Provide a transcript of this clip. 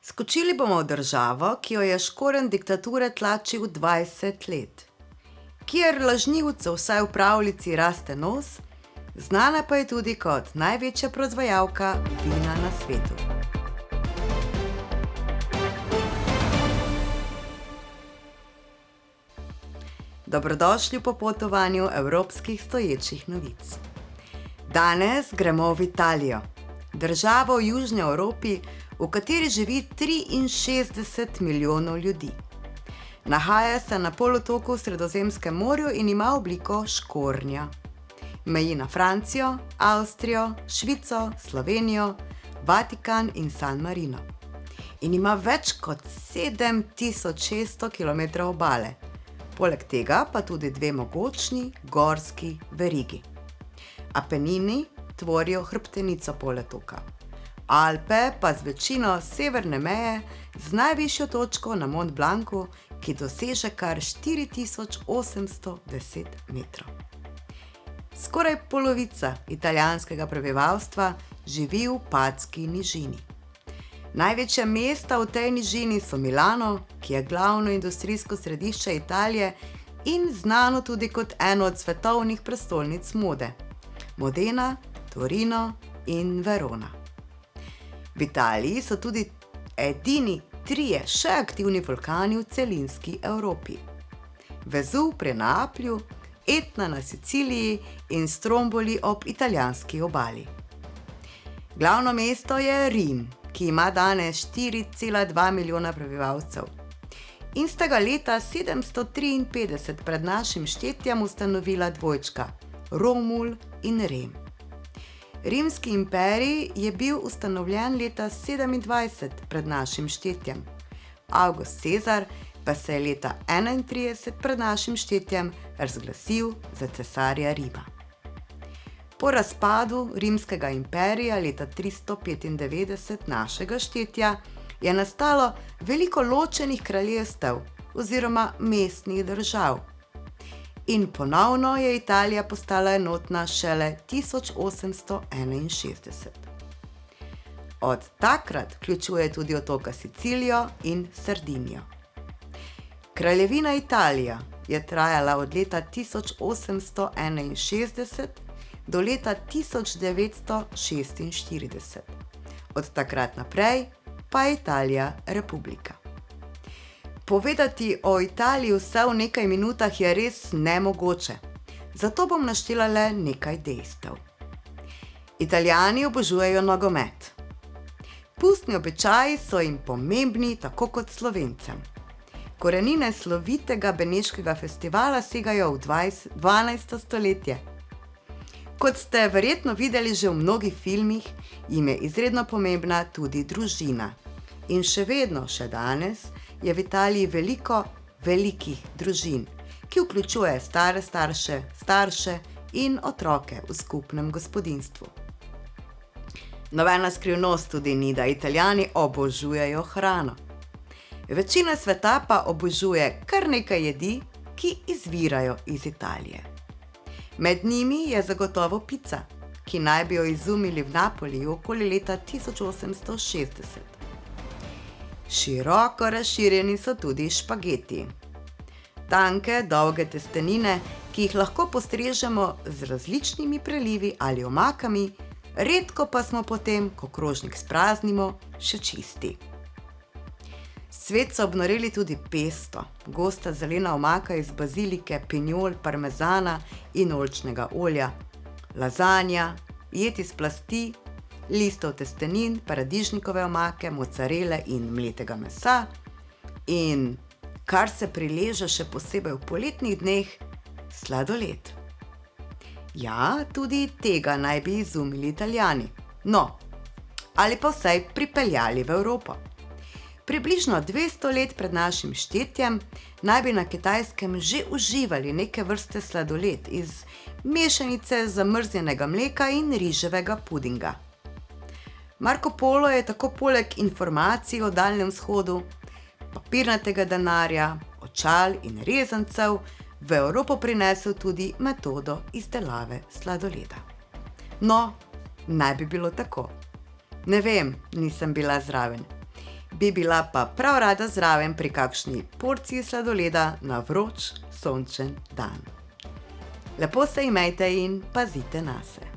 Skočili bomo v državo, ki jo je škorenj diktature tlačil 20 let, kjer lažnivcev vsaj v pravljici raste nos, znana pa je tudi kot največja proizvajalka vina na svetu. Dobrodošli v popotovanju evropskih stoječih novic. Danes gremo v Italijo, državo v Južni Evropi, v kateri živi 63 milijonov ljudi. Nahaja se na polotoku v Sredozemskem morju in ima obliko škornja. Meji na Francijo, Avstrijo, Švico, Slovenijo, Vatikan in San Marino. In ima več kot 7600 km obale, poleg tega pa tudi dve mogočni gorski verigi. Apenini tvorijo hrbtenico polotoka. Alpe pa z večino severne meje z najvišjo točko na Mont Blancu, ki doseže kar 4810 metrov. Skoraj polovica italijanskega prebivalstva živi v Padski nižini. Največja mesta v tej nižini so Milano, ki je glavno industrijsko središče Italije in znano tudi kot eno od svetovnih prestolnic mode, Modena, Torino in Verona. V Italiji so tudi edini trije še aktivni vulkani v celinski Evropi. Vezuv pri Neaplju, Etna na Siciliji in Stromboli ob italijanski obali. Glavno mesto je Rim, ki ima danes 4,2 milijona prebivalcev in sta ga leta 753 pred našim štetjem ustanovila dvojčka Romul in Rem. Rimski imperij je bil ustanovljen leta 27 pred našim štetjem. Avgust Cezar pa se je leta 31 pred našim štetjem razglasil za cesarja Rima. Po razpadu Rimskega imperija leta 395 našega štetja je nastalo veliko ločenih kraljestev oziroma mestnih držav. In ponovno je Italija postala enotna šele 1861. Od takrat vključuje tudi otoka Sicilijo in Sardinijo. Kraljevina Italija je trajala od leta 1861 do leta 1946. Od takrat naprej pa je Italija republika. Povedati o Italiji vse v nekaj minutah je res nemogoče, zato bom naštela le nekaj dejstev. Italijani obožujejo nogomet. Pustni običaji so jim pomembni tako kot Slovencem. Korenine slovitega beneškega festivala segajo v 12. stoletje. Kot ste verjetno videli že v mnogih filmih, jim je izredno pomembna tudi družina. In še vedno, še danes, je v Italiji veliko velikih družin, ki vključuje stare starše, starše in otroke v skupnem gospodinjstvu. Nobena skrivnost tudi ni, da Italijani obožujejo hrano. Večina sveta pa obožuje kar nekaj jedi, ki izvirajo iz Italije. Med njimi je zagotovo pica, ki naj bi jo izumili v Napoliju okoli leta 1860. Široko razširjeni so tudi špageti. Tanke, dolge testenine, ki jih lahko postrežemo z različnimi prelivi ali omakami, redko pa smo potem, ko krožnik spraznimo, še čisti. Svet so obnoreli tudi pesto, gosta zelena omaka iz bazilike, pinjol, parmezana in oljčnega olja, lazanja, jed iz plasti, listov testenin, paradižnikove omake, mocarele in mletega mesa in, kar se prileže še posebej v poletnih dneh, sladoled. Ja, tudi tega naj bi izumili Italijani. No, ali pa vsaj pripeljali v Evropo. Približno 200 let pred našim štetjem naj bi na Kitajskem že uživali neke vrste sladoled iz mešanice zamrznjenega mleka in riževega pudinga. Marko Polo je tako poleg informacij o Daljnem vzhodu, papirnatega denarja, očal in rezancev v Evropo prinesel tudi metodo izdelave sladoleda. No, naj bi bilo tako. Ne vem, nisem bila zraven. bi bila pa prav rada zraven pri kakšni porciji sladoleda na vroč, sončen dan. Lepo se imejte in pazite nase.